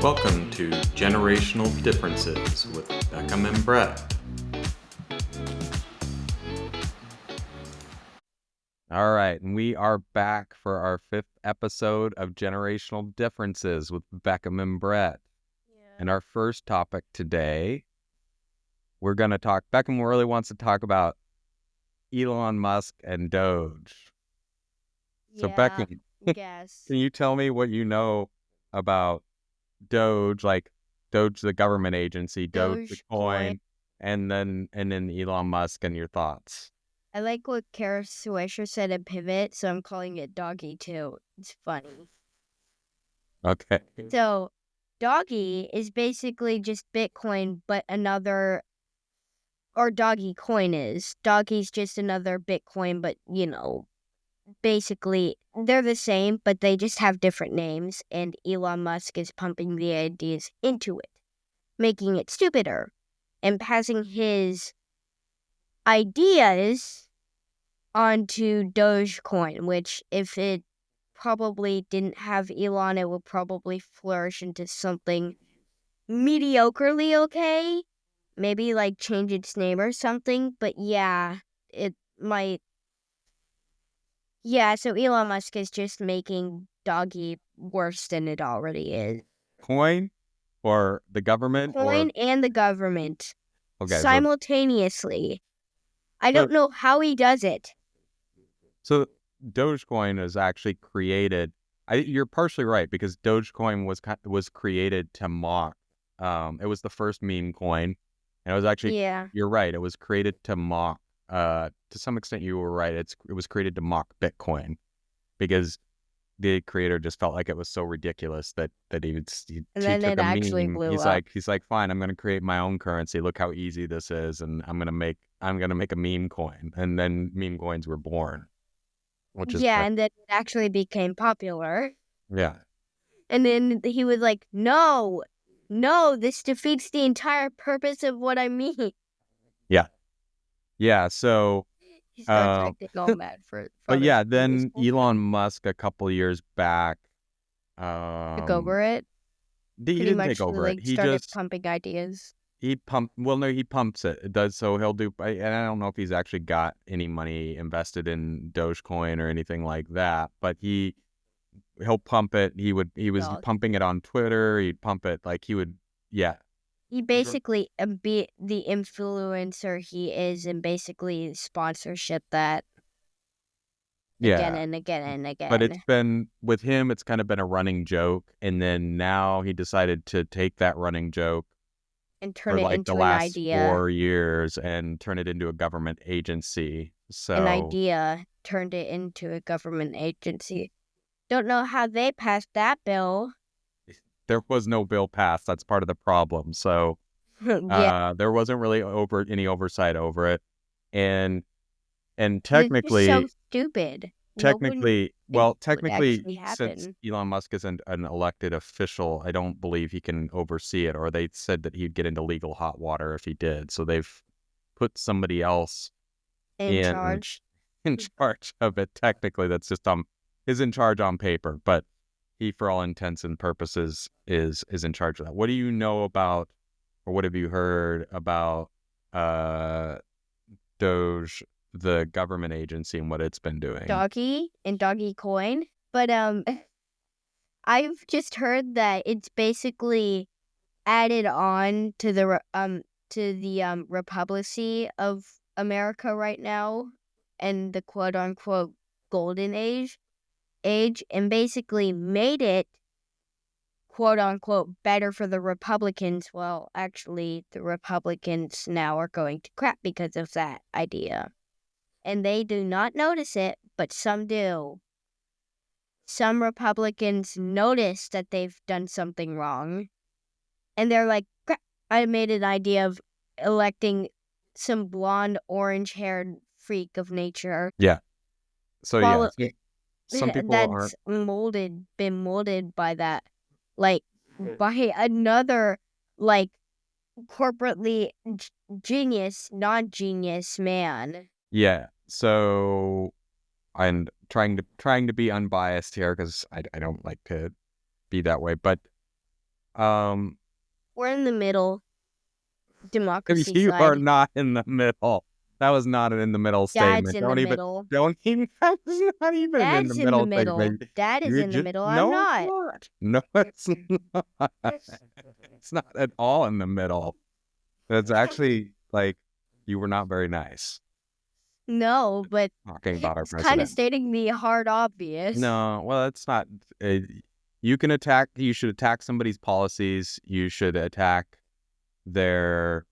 Welcome to Generational Differences with Beckham and Brett. All right, and we are back for our 5th episode of Generational Differences with Beckham and Brett. And our first topic today, we're going to talk, Beckham really wants to talk about Elon Musk and Doge. So Beckham, Yes. can you tell me what you know about Doge, like Doge, the government agency, Dogecoin, and then Elon Musk, and your thoughts? I like what Kara Swisher said in Pivot, so I'm calling it Doggy too. It's funny. Okay. So, Doggy is basically just Bitcoin, but another, or Doggy Coin is. Doggy's just another Bitcoin, but, basically they're the same, but they just have different names, and Elon Musk is pumping the ideas into it, making it stupider, and passing his ideas onto Dogecoin, which if it probably didn't have Elon, it would probably flourish into something mediocrely okay. Maybe like change its name or something, but yeah, it might. Yeah, so Elon Musk is just making Doggy worse than it already is. Coin or the government? Coin and the government. Okay, simultaneously. I don't know how he does it. So Dogecoin is actually created. You're partially right, because Dogecoin was created to mock. It was the first meme coin, and it was actually. Yeah. You're right. It was created to mock. To some extent, you were right. It was created to mock Bitcoin, because the creator just felt like it was so ridiculous that he and then it actually meme. blew up. He's like, fine, I'm going to create my own currency. Look how easy this is, and I'm going to make a meme coin. And then meme coins were born. And then it actually became popular. Yeah. And then he was like, no, this defeats the entire purpose of what I mean. Yeah, so... He starts acting all mad for But yeah, then Elon Musk a couple years back... took over it? He didn't take over it. He started just... pumping ideas. He pumps it. It does, so he'll do... And I don't know if he's actually got any money invested in Dogecoin or anything like that, but he'll pump it. He was pumping it on Twitter. He'd pump it like he would... Yeah. He basically be the influencer he is, and basically sponsorship that again and again and again. But it's been, with him, it's kind of been a running joke, and then now he decided to take that running joke and turn it into the last 4 years and turn it into a government agency. So an idea turned it into a government agency. Don't know how they passed that bill. There was no bill passed. That's part of the problem. So there wasn't really any oversight over it, and technically, it's so stupid. Technically, since Elon Musk isn't an elected official, I don't believe he can oversee it. Or they said that he'd get into legal hot water if he did. So they've put somebody else in charge of it. Technically, that's just is in charge on paper, but he, for all intents and purposes, is in charge of that. What do you know about, or what have you heard about Doge, the government agency, and what it's been doing? Doggy and Dogecoin. But I've just heard that it's basically added on to the Republicy of America right now, and the quote unquote golden age, and basically made it quote unquote better for the Republicans. Well, actually, the Republicans now are going to crap because of that idea. And they do not notice it, but some do. Some Republicans notice that they've done something wrong, and they're like, crap, I made an idea of electing some blonde, orange-haired freak of nature. Yeah. So some people that's been molded by that, like by another, like corporately genius, non-genius man. Yeah. So I'm trying to be unbiased here, because I don't like to be that way, but We're in the middle. Democracy You side. are not in the middle. That was not an in the middle statement. Dad's in the middle. Don't even. That's not even an in Dad's the in the middle middle. statement. Dad is You're in the just- middle. No, I'm it's not. not. No, it's not. It's not at all in the middle. That's actually like you were not very nice No, but talking about our it's kind president. of stating the hard obvious. No, well, it's not. You can attack. You should attack somebody's policies. You should attack their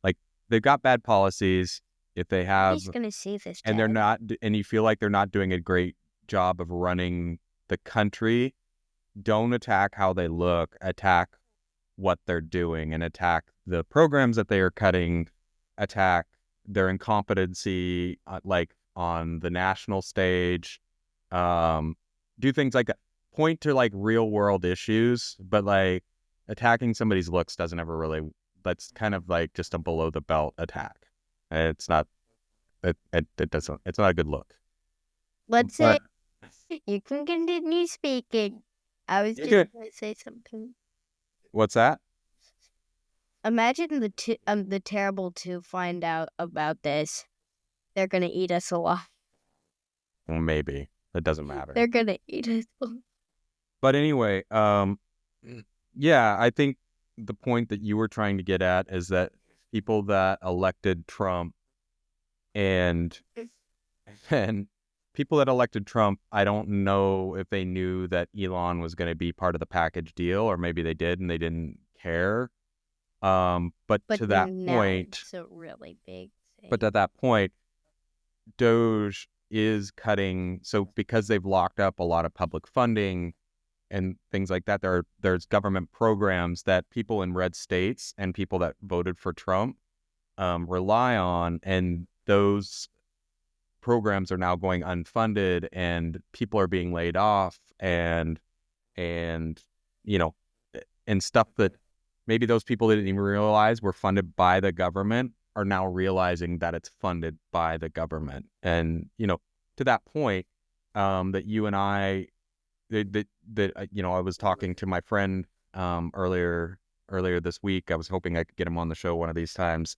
they've got bad policies. If they have, He's gonna see this, and they're Dad. not, and you feel like they're not doing a great job of running the country, don't attack how they look. Attack what they're doing, and attack the programs that they are cutting. Attack their incompetency, like on the national stage. Do things like that. Point to like real world issues, but like attacking somebody's looks doesn't ever really. That's kind of like just a below the belt attack. It's not. It doesn't. It's not a good look. Let's But- say you can continue speaking. I was just Okay. gonna say something. What's that? Imagine the terrible two find out about this. They're gonna eat us alive. Well, maybe it doesn't matter. They're gonna eat us alive. But anyway, yeah, I think the point that you were trying to get at is that people that elected Trump and people that elected Trump, I don't know if they knew that Elon was going to be part of the package deal, or maybe they did and they didn't care. But to that now point, it's a really big thing. but at that point, Doge is cutting. So because they've locked up a lot of public funding and things like that, there's government programs that people in red states and people that voted for Trump rely on, and those programs are now going unfunded, and people are being laid off, and you know, and stuff that maybe those people didn't even realize were funded by the government are now realizing that it's funded by the government. And to that point, that you and I, I was talking to my friend earlier this week. I was hoping I could get him on the show one of these times.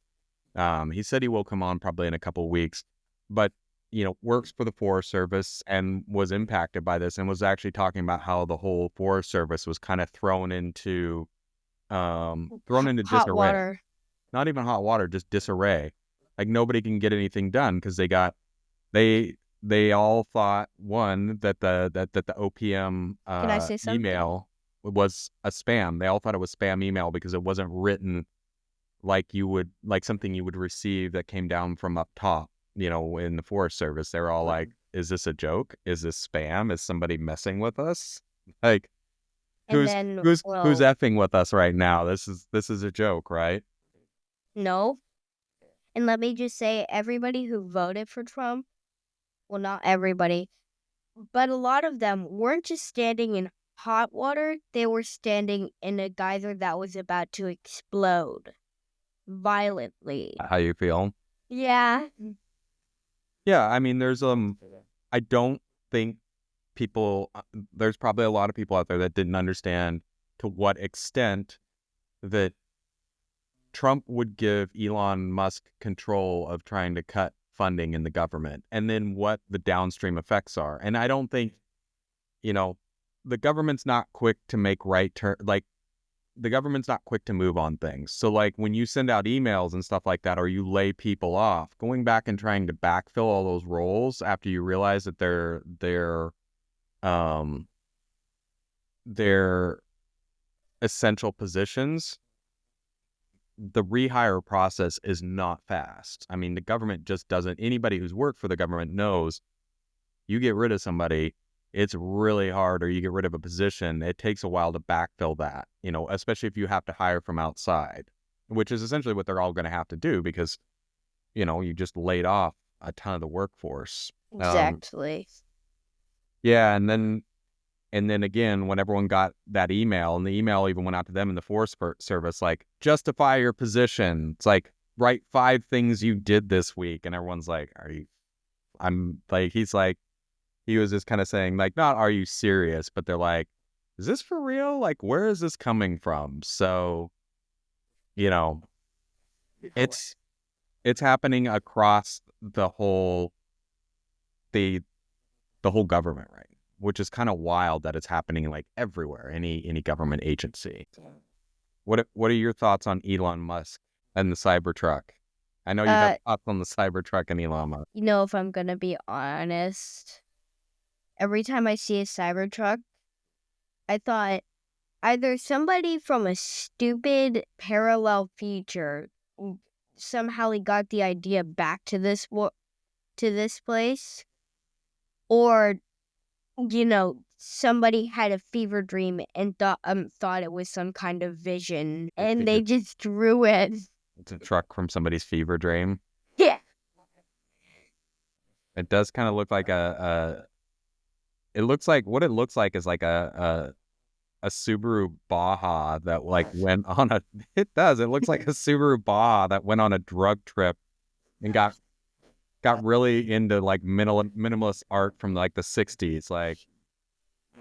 He said he will come on probably in a couple of weeks, but works for the Forest Service and was impacted by this, and was actually talking about how the whole Forest Service was kind of thrown into hot disarray. water. Not even hot water, just disarray. Like nobody can get anything done because they all thought that the OPM Can I say something? email was a spam. They all thought it was spam email because it wasn't written like something you would receive that came down from up top, in the Forest Service. They're all like, is this a joke? Is this spam? Is somebody messing with us? Like, who's effing with us right now? This is a joke, right? No. And let me just say, everybody who voted for Trump, well, not everybody, but a lot of them weren't just standing in hot water. They were standing in a geyser that was about to explode violently. How you feel? Yeah. Yeah, I mean, I don't think there's probably a lot of people out there that didn't understand to what extent that Trump would give Elon Musk control of trying to cut funding in the government, and then what the downstream effects are. And I don't think, the government's not quick to make the government's not quick to move on things. So like when you send out emails and stuff like that, or you lay people off, going back and trying to backfill all those roles after you realize that they're essential positions, the rehire process is not fast. I mean, the government just doesn't. Anybody who's worked for the government knows you get rid of somebody, it's really hard, or you get rid of a position, it takes a while to backfill that, especially if you have to hire from outside, which is essentially what they're all going to have to do because, you just laid off a ton of the workforce. Exactly. Yeah. And then again, when everyone got that email, and the email even went out to them in the Forest Service, like, justify your position. It's like, write 5 things you did this week. And everyone's like, he was just kind of saying, like, not, are you serious? But they're like, is this for real? Like, where is this coming from? So, you know, it's happening across the whole the whole government, right? Which is kind of wild that it's happening like everywhere, any government agency. What are your thoughts on Elon Musk and the Cybertruck? I know you have thoughts on the Cybertruck and Elon Musk. You know, if I'm gonna be honest, every time I see a Cybertruck, I thought either somebody from a stupid parallel future somehow he got the idea back to this place, or somebody had a fever dream and thought it was some kind of vision, and they just drew it. It's a truck from somebody's fever dream. Yeah. It does kind of look like it looks like what it looks like is like a Subaru Baja that like went on a. It does. It looks like a Subaru Baja that went on a drug trip and got really into like minimalist art from like the 60s. Like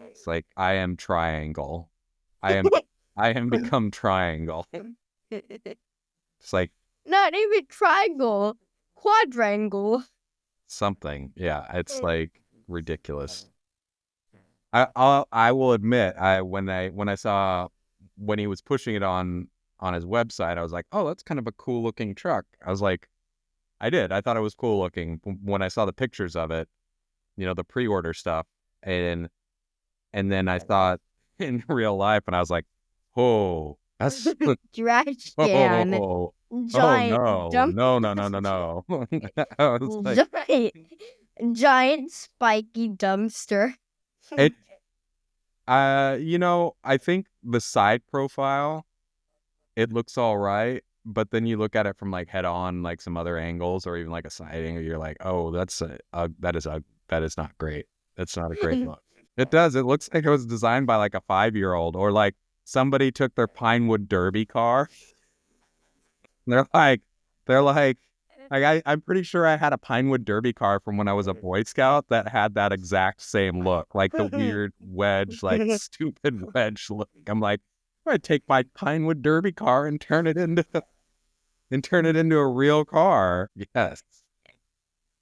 it's like I am triangle. I am become triangle. It's like not even triangle, quadrangle. Something. Yeah, it's like ridiculous. I will admit, when I saw when he was pushing it on his website, I was like, oh, that's kind of a cool looking truck. I thought it was cool looking when I saw the pictures of it, the pre-order stuff, and then I saw it in real life, and I was like, oh, that's trash can, giant no. I was like, giant spiky dumpster. I think the side profile, it looks all right, but then you look at it from like head on, like some other angles, or even like a side angle, you're like, oh, that is not great. That's not a great look. It does. It looks like it was designed by like a 5-year-old, or like somebody took their Pinewood Derby car. They're like, I'm pretty sure I had a Pinewood Derby car from when I was a Boy Scout that had that exact same look, like the weird wedge, like stupid wedge look. I'm like, I'm gonna take my Pinewood Derby car and turn it into a real car. Yes,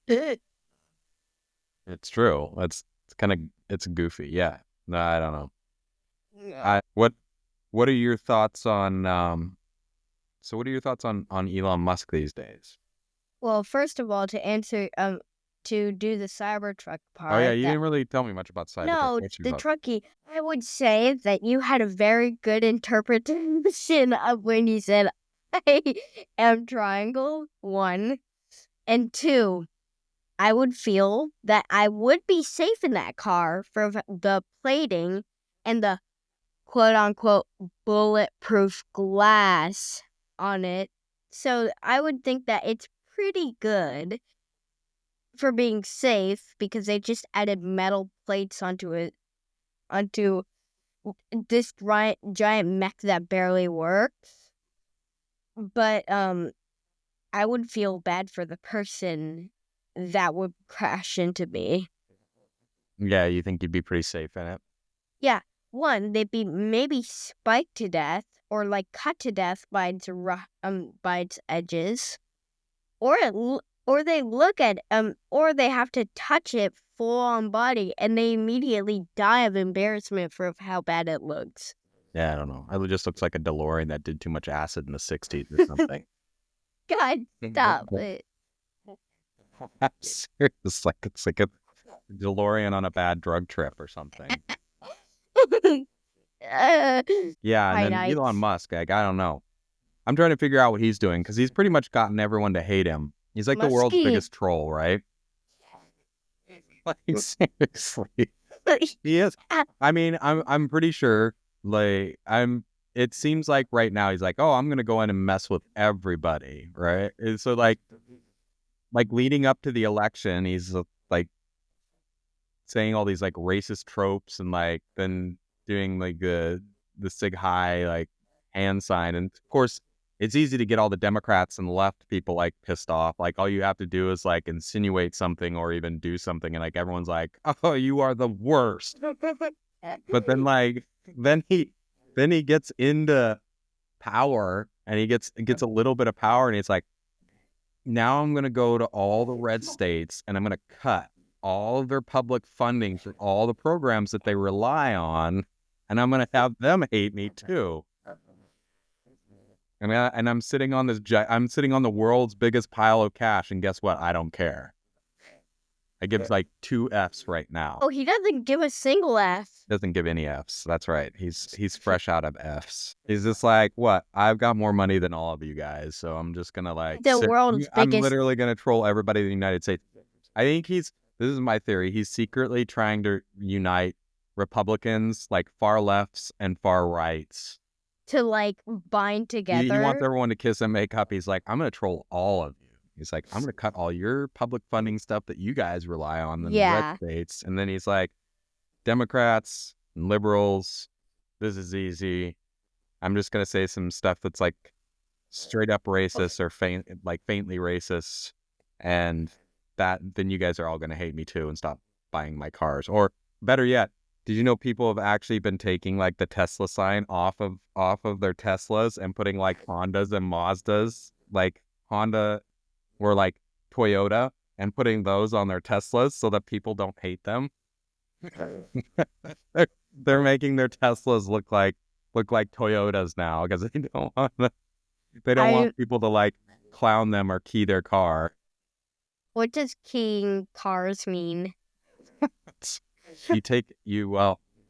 it's true. It's goofy. Yeah, no, I don't know. What are your thoughts on So what are your thoughts on Elon Musk these days? Well, first of all, to do the Cybertruck part. Oh yeah, you didn't really tell me much about Cybertruck. No, the truckie. I would say that you had a very good interpretation of when you said I am triangle, 1, and 2. I would feel that I would be safe in that car for the plating and the quote-unquote bulletproof glass on it. So I would think that it's pretty good for being safe because they just added metal plates onto this giant mech that barely works. But I would feel bad for the person that would crash into me. Yeah, you think you'd be pretty safe in it? Yeah. 1, they'd be maybe spiked to death or like cut to death by its edges, or they look at or they have to touch it full on body and they immediately die of embarrassment for how bad it looks. Yeah, I don't know. It just looks like a DeLorean that did too much acid in the 60s or something. God, stop it. I'm serious. It's like a DeLorean on a bad drug trip or something. Yeah, and then Elon Musk, like, I don't know. I'm trying to figure out what he's doing because he's pretty much gotten everyone to hate him. He's like the world's biggest troll, right? Like, seriously. He is. I mean, I'm pretty sure, like, it seems like right now he's like, oh, I'm going to go in and mess with everybody, right? And so, like leading up to the election, he's like saying all these like racist tropes and like then doing like the Sig Heil like hand sign, and of course it's easy to get all the Democrats and left people like pissed off. Like all you have to do is like insinuate something or even do something, and like everyone's like, oh, you are the worst. But then like then he gets into power, and he gets a little bit of power, and he's like, now I'm going to go to all the red states, and I'm going to cut all of their public funding for all the programs that they rely on, and I'm going to have them hate me too. And I'm sitting on I'm sitting on the world's biggest pile of cash, and guess what? I don't care. I give like 2 Fs right now. Oh, he doesn't give a single F. Doesn't give any Fs. That's right. He's fresh out of Fs. He's just like, what? I've got more money than all of you guys, so I'm just gonna like I'm literally gonna troll everybody in the United States. I think this is my theory. He's secretly trying to unite Republicans, like far lefts and far rights, to like bind together. He wants everyone to kiss and make up. He's like, I'm gonna troll all of you. He's like, I'm gonna cut all your public funding stuff that you guys rely on in the red states. And then he's like, Democrats and liberals, this is easy. I'm just gonna say some stuff that's like straight up racist or faintly racist, and then you guys are all gonna hate me too and stop buying my cars. Or better yet, did you know people have actually been taking like the Tesla sign off of their Teslas and putting like Hondas and Mazdas, like Honda or like Toyota, and putting those on their Teslas so that people don't hate them? They're making their Teslas look like Toyotas now because they don't want people to like clown them or key their car. What does keying cars mean?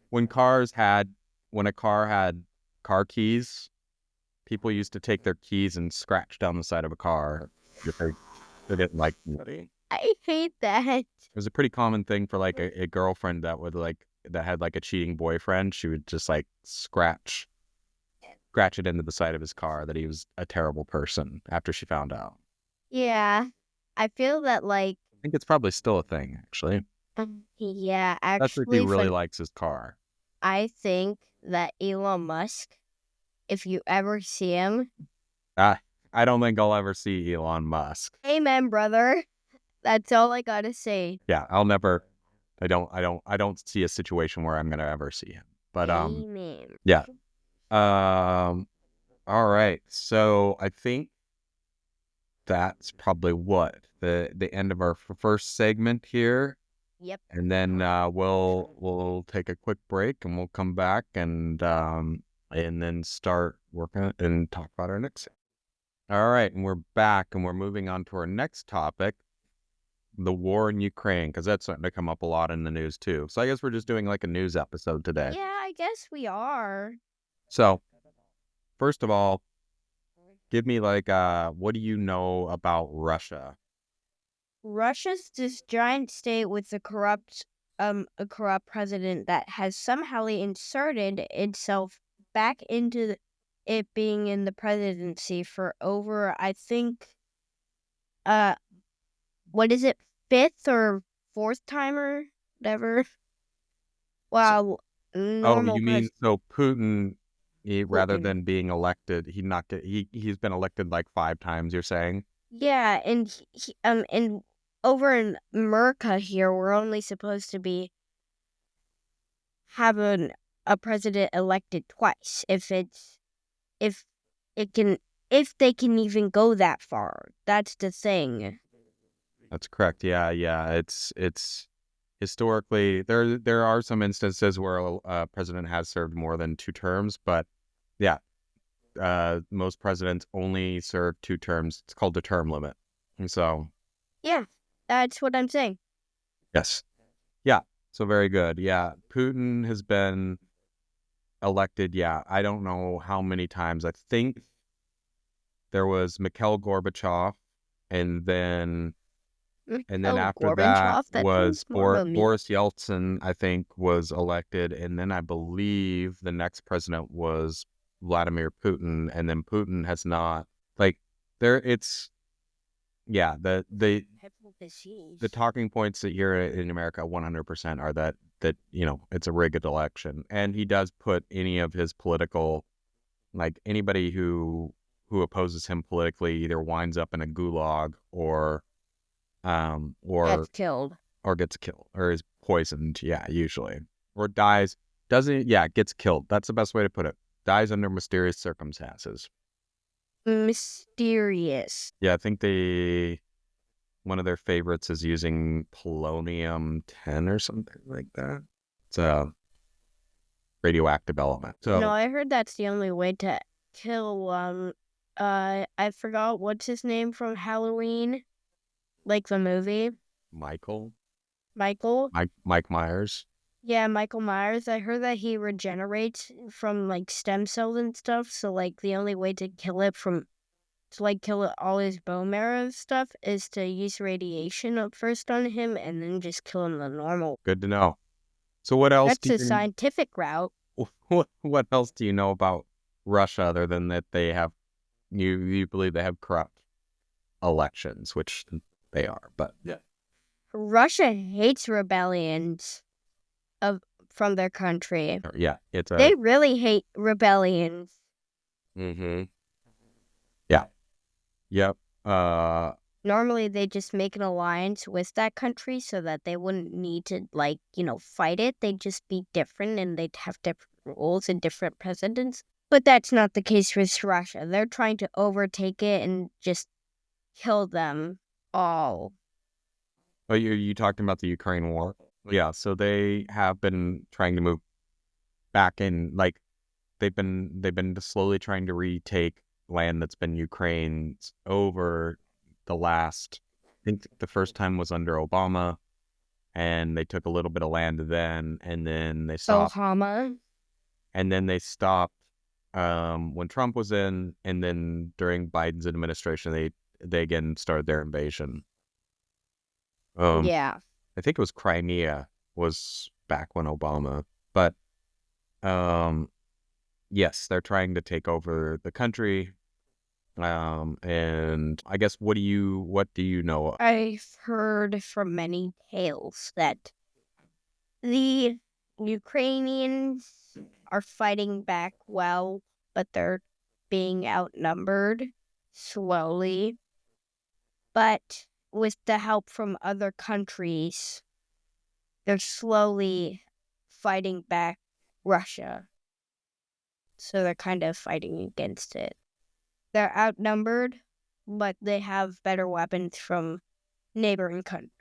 When a car had car keys, people used to take their keys and scratch down the side of a car. They didn't like money. I hate that. It was a pretty common thing for like a girlfriend that had like a cheating boyfriend. She would just like scratch it into the side of his car that he was a terrible person after she found out. Yeah, I feel that like I think it's probably still a thing, actually. Yeah, actually, that's if he really likes his car. I think that Elon Musk, if you ever see him, I don't think I'll ever see Elon Musk. Amen, brother. That's all I gotta say. Yeah, I'll never. I don't see a situation where I'm gonna ever see him. But Amen. Yeah. All right. So I think that's probably the end of our first segment here. Yep. And then we'll take a quick break, and we'll come back and then start working and talk about our next segment. All right, and we're back, and we're moving on to our next topic, the war in Ukraine, because that's starting to come up a lot in the news too. So I guess we're just doing like a news episode today. Yeah, I guess we are. So, first of all, give me like what do you know about Russia? Russia's this giant state with a corrupt president that has somehow inserted itself back into it being in the presidency for over, I think, what is it, 5th or 4th time or whatever? Wow. Oh, you mean so Putin, rather than being elected, he's been elected like 5 times, you're saying? Yeah, and and over in America here, we're only supposed to be having a president elected twice if they can even go that far. That's the thing. That's correct. Yeah. It's historically there are some instances where a president has served more than 2 terms, but yeah, most presidents only serve 2 terms. It's called the term limit. And so yeah, that's what I'm saying. Yes. Yeah. So very good. Yeah. Putin has been elected. Yeah. I don't know how many times. I think there was Mikhail Gorbachev, and then after that was Boris Yeltsin, I think, was elected. And then I believe the next president was Vladimir Putin. And then Putin has not, like, the talking points that here in America 100% are that it's a rigged election. And he does put any of his political, like anybody who opposes him politically either winds up in a gulag or gets killed or is poisoned, usually, or dies Gets killed. That's the best way to put it. Dies under mysterious circumstances. Mysterious. Yeah, I think one of their favorites is using polonium-10 or something like that. It's a radioactive element. So No, I heard that's the only way to kill, I forgot what's his name from Halloween, like the movie. Michael Myers. Yeah, Michael Myers. I heard that he regenerates from like stem cells and stuff. So like the only way to kill it all his bone marrow and stuff is to use radiation up first on him and then just kill him the normal. Good to know. So what else? That's a scientific route. What else do you know about Russia other than that they have you believe they have corrupt elections, which they are, but yeah. Russia hates rebellions from their country. Yeah, they really hate rebellions. Mm-hmm. Yeah. Yep. Normally they just make an alliance with that country so that they wouldn't need to fight it. They'd just be different and they'd have different rules and different presidents. But that's not the case with Russia. They're trying to overtake it and just kill them all. Oh, you talking about the Ukraine war? Yeah, so they have been trying to move back in, like they've been slowly trying to retake land that's been Ukraine's over the last, I think the first time was under Obama, and they took a little bit of land then, and then they stopped. Obama. And then they stopped when Trump was in, and then during Biden's administration, they again started their invasion. Yeah. I think it was Crimea was back when Obama, but yes, they're trying to take over the country. And I guess what do you know? I've heard from many tales that the Ukrainians are fighting back well, but they're being outnumbered slowly. But with the help from other countries, they're slowly fighting back Russia. So they're kind of fighting against it. They're outnumbered, but they have better weapons from neighboring countries.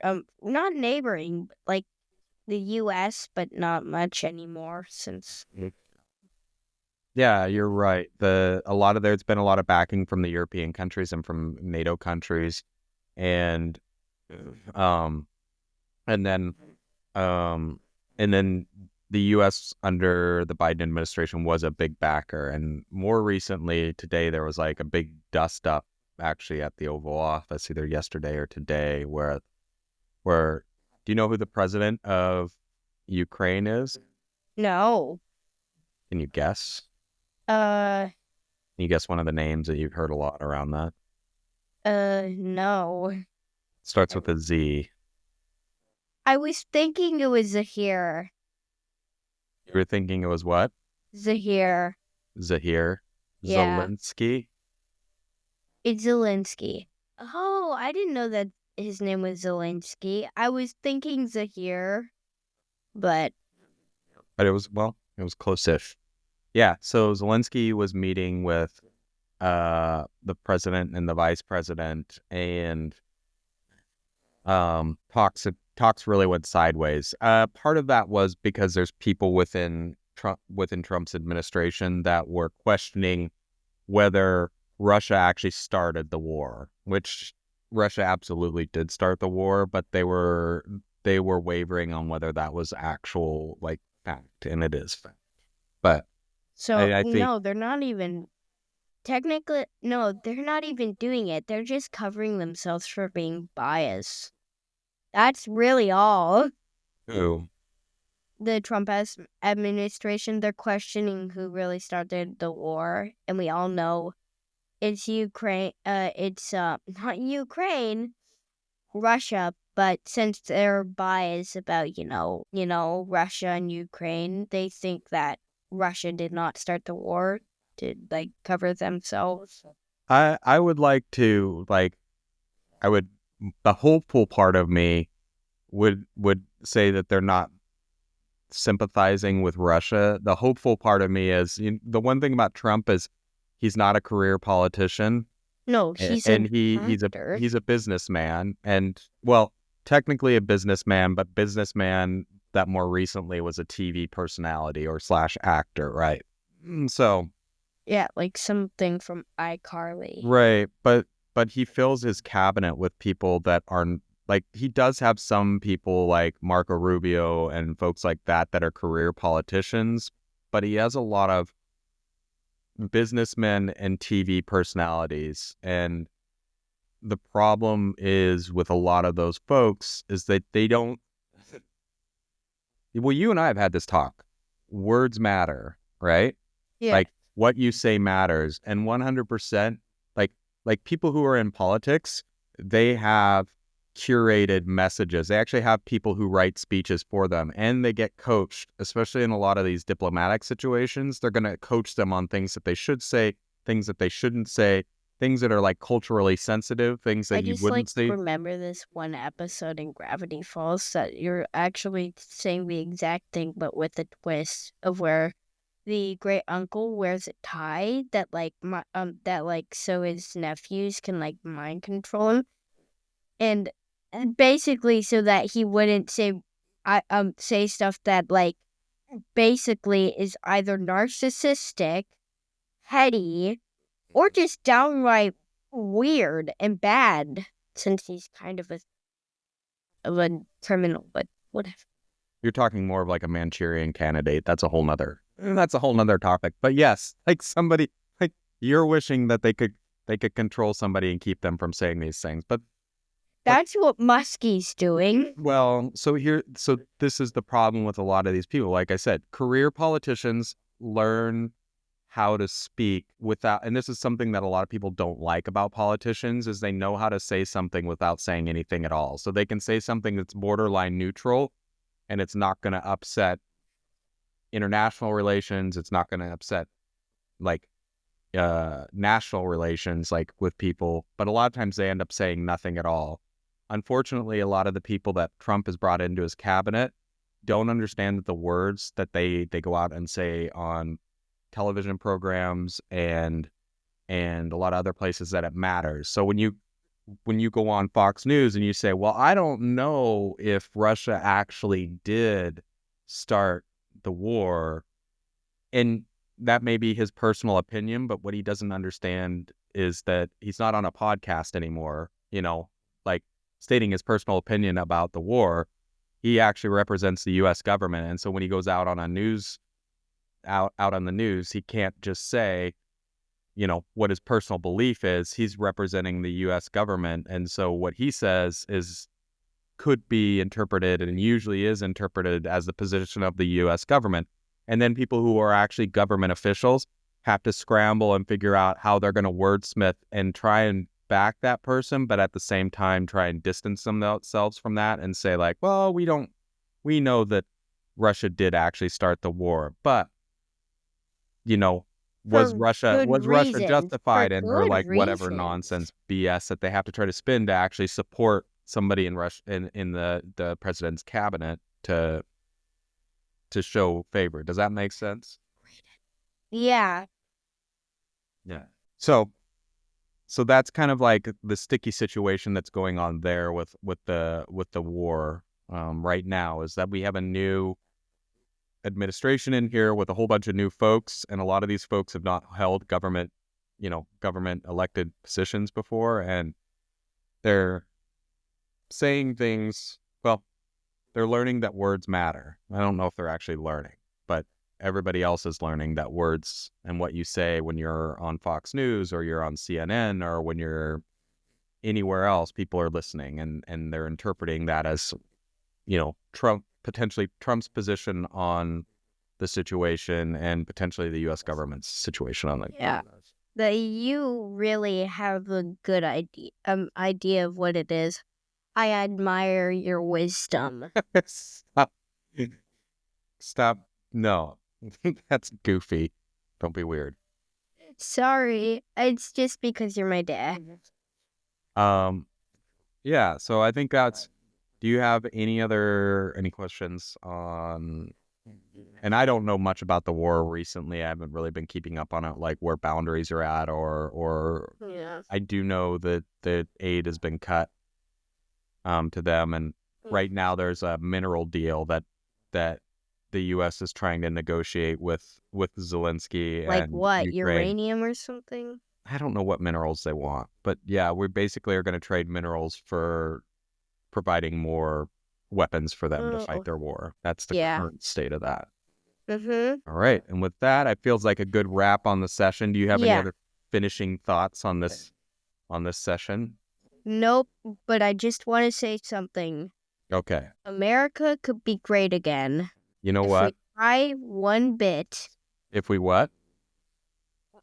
Not neighboring, like the U.S., but not much anymore since. Yeah, you're right. There's been a lot of backing from the European countries and from NATO countries, and then the U.S. under the Biden administration was a big backer, and more recently today there was like a big dust up actually at the Oval Office either yesterday or today where do you know who the president of Ukraine is? No. Can you guess? Can you guess one of the names that you've heard a lot around that? No. Starts with a Z. I was thinking it was Zahir. You were thinking it was what? Zahir. Yeah. Zelensky? It's Zelensky. Oh, I didn't know that his name was Zelensky. I was thinking Zahir, but it was close-ish. Yeah, so Zelensky was meeting with the president and the vice president, and talks really went sideways. Part of that was because there's people within Trump's administration that were questioning whether Russia actually started the war, which Russia absolutely did start the war, but they were wavering on whether that was actual fact, and it is fact. But so I think, no, they're not even technically. No, they're not even doing it. They're just covering themselves for being biased. That's really all. Who? The Trump administration. They're questioning who really started the war, and we all know it's Ukraine. It's not Ukraine, Russia. But since they're biased about Russia and Ukraine, they think that Russia did not start the war to cover themselves. I would like to the hopeful part of me would say that they're not sympathizing with Russia. The hopeful part of me is the one thing about Trump is he's not a career politician. No, he's an actor. He's a businessman, and well, technically a businessman, but businessman that more recently was a TV personality or / actor, right? So yeah, like something from iCarly. right, but he fills his cabinet with people that aren't like he does have some people like Marco Rubio and folks like that are career politicians, but he has a lot of businessmen and TV personalities. And the problem is with a lot of those folks is that they don't. Well, you and I have had this talk. Words matter, right? Yeah. Like what you say matters. And 100%, like people who are in politics, they have curated messages. They actually have people who write speeches for them, and they get coached, especially in a lot of these diplomatic situations. They're going to coach them on things that they should say, things that they shouldn't say, things that are like culturally sensitive, things that you wouldn't say. I just remember this one episode in Gravity Falls that you're actually saying the exact thing, but with a twist of where the great uncle wears a tie that so his nephews can like mind control him, and basically so that he wouldn't say stuff that like basically is either narcissistic, heady, or just downright weird and bad, since he's kind of a criminal, but whatever. You're talking more of like a Manchurian Candidate. That's a whole nother topic. But yes, like somebody, like you're wishing that they could control somebody and keep them from saying these things. But that's what Muskie's doing. Well, so this is the problem with a lot of these people. Like I said, career politicians learn how to speak without, and this is something that a lot of people don't like about politicians, is they know how to say something without saying anything at all. So they can say something that's borderline neutral, and it's not going to upset international relations. It's not going to upset like national relations, like with people. But a lot of times they end up saying nothing at all. Unfortunately, a lot of the people that Trump has brought into his cabinet don't understand that the words that they go out and say on television programs and a lot of other places, that it matters. So when you go on Fox News and you say, well, I don't know if Russia actually did start the war, and that may be his personal opinion, but what he doesn't understand is that he's not on a podcast anymore, like stating his personal opinion about the war. He actually represents the U.S. government. And so when he goes out on out on the news, he can't just say, what his personal belief is. He's representing the U.S. government. And so what he says could be interpreted, and usually is interpreted, as the position of the U.S. government. And then people who are actually government officials have to scramble and figure out how they're going to wordsmith and try and back that person, but at the same time try and distance themselves from that and say like, well, we know that Russia did actually start the war, but was Russia justified in her like whatever nonsense BS that they have to try to spin to actually support somebody in Russia in the president's cabinet to show favor? Does that make sense? Yeah. Yeah. So that's kind of like the sticky situation that's going on there with the war right now, is that we have a new administration in here with a whole bunch of new folks, and a lot of these folks have not held government elected positions before, and they're saying things. Well, they're learning that words matter. I don't know if they're actually learning, but everybody else is learning that words and what you say when you're on Fox News or you're on CNN or when you're anywhere else, people are listening and they're interpreting that as, potentially Trump's position on the situation and potentially the U.S. government's situation on it. Yeah. The EU really have a good idea of what it is. I admire your wisdom. Stop. No. That's goofy. Don't be weird. Sorry. It's just because you're my dad. Yeah, so I think that's... Do you have any questions on and I don't know much about the war recently. I haven't really been keeping up on it, like where boundaries are at, or Yeah. I do know that the aid has been cut to them, and right now there's a mineral deal that the U.S. is trying to negotiate with Zelensky Like and what? Ukraine. Uranium or something? I don't know what minerals they want, but yeah, we basically are going to trade minerals for providing more weapons for them to Oh. fight their war. That's the Yeah. current state of that. Mm-hmm. All right, and with that, it feels like a good wrap on the session. Do you have any Yeah. other finishing thoughts on this session? Nope, but I just want to say something. Okay. America could be great again. You know if what? we try one bit. If we what?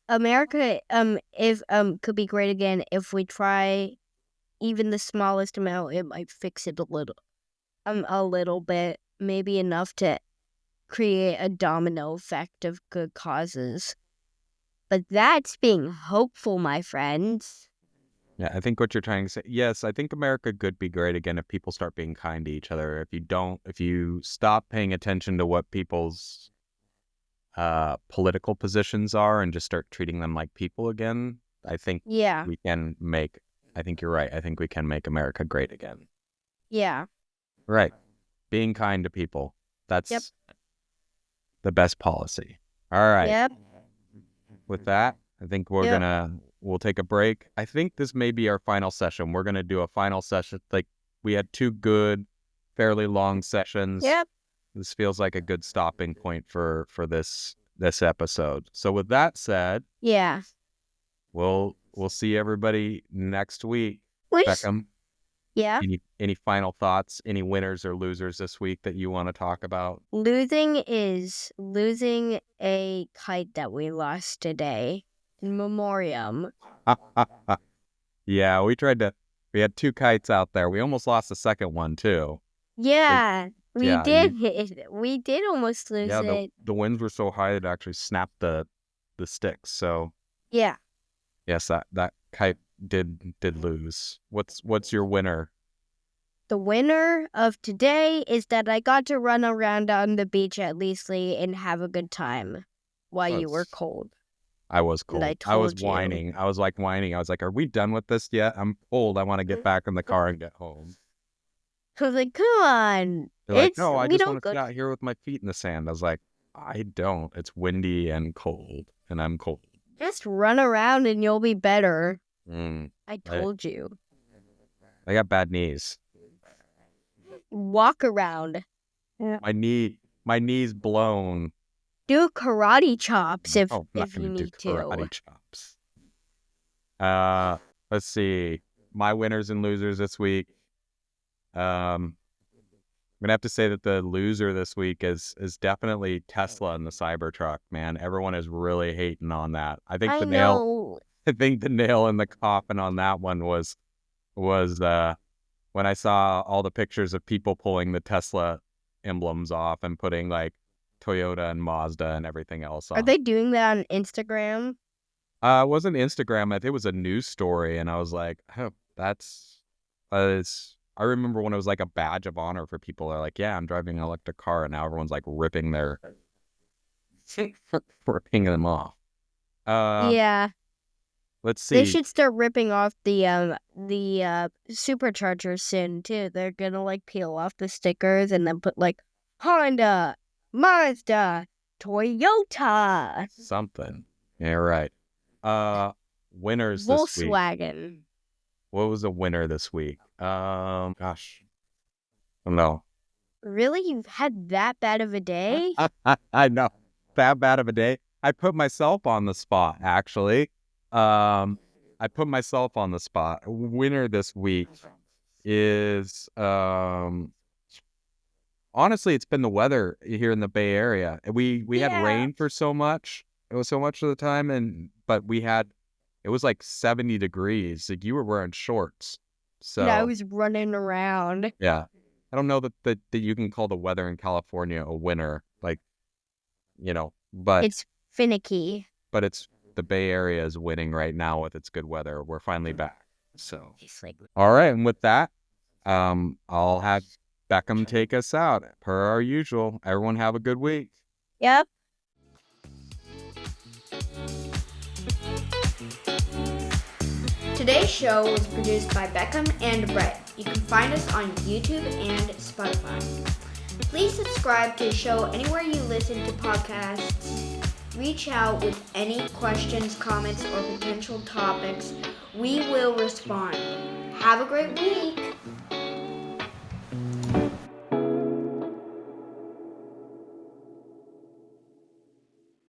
America if could be great again if we try even the smallest amount. It might fix it a little bit, maybe enough to create a domino effect of good causes. But that's being hopeful, my friends. Yeah, I think what you're trying to say. Yes, I think America could be great again if people start being kind to each other. If you stop paying attention to what people's political positions are and just start treating them like people again, I think Yeah. I think you're right. I think we can make America great again. Yeah. Right. Being kind to people. That's the best policy. All right. Yep. With that, I think we'll take a break. I think this may be our final session. We're going to do a final session. Like, we had 2 good, fairly long sessions. Yep. This feels like a good stopping point for this episode. So with that said, Yeah. we'll see everybody next week. Which, Beckham, yeah. any final thoughts? Any winners or losers this week that you want to talk about? Losing is losing a kite that we lost today in memoriam. Yeah, we had 2 kites out there. We almost lost the second one too. Yeah, we yeah, did. We did almost lose Yeah, it. the winds were so high it actually snapped the sticks. So Yeah. yes, that kite did lose. What's your winner? The winner of today is that I got to run around on the beach at Leasley and have a good time while you were cold. I was cold. And I was told you. whining. I was whining. I was like, "Are we done with this yet? I'm cold. I want to get back in the car and get home." I was like, come on. They're like, "No, I we just don't want to sit out here with my feet in the sand." I was like, "I don't. It's windy and cold, and I'm cold." Just run around and you'll be better. Mm, I told you. I got bad knees. Walk around. My knee's blown. Do karate chops if I'm not you gonna do need karate to. chops. Let's see. My winners and losers this week. I'm gonna have to say that the loser this week is definitely Tesla and the Cybertruck. Man, everyone is really hating on that. I think I the know. nail in the coffin on that one was when I saw all the pictures of people pulling the Tesla emblems off and putting like Toyota and Mazda and everything else on. Are they doing that on Instagram? It wasn't Instagram. It was a news story, and I was like, oh, I remember when it was like a badge of honor for people. They're like, yeah, I'm driving an electric car, and now everyone's like ripping them off. Yeah. Let's see. They should start ripping off the superchargers soon too. They're gonna like peel off the stickers and then put like Honda, Mazda, Toyota, something. Yeah, right. Winners this week. Volkswagen. What was a winner this week? Gosh. I don't know. Really? You've had that bad of a day? I know. That bad of a day. I put myself on the spot, actually. I put myself on the spot. Winner this week is honestly, it's been the weather here in the Bay Area. We had rain for so much. It was so much of the time, but it was like 70 degrees. Like, you were wearing shorts. So yeah, I was running around. Yeah. I don't know that you can call the weather in California a winner, like, but it's finicky. But the Bay Area is winning right now with its good weather. We're finally back. So, all right. And with that, I'll have Beckham take us out per our usual. Everyone have a good week. Yep. Today's show was produced by Beckham and Brett. You can find us on YouTube and Spotify. Please subscribe to the show anywhere you listen to podcasts. Reach out with any questions, comments, or potential topics. We will respond. Have a great week.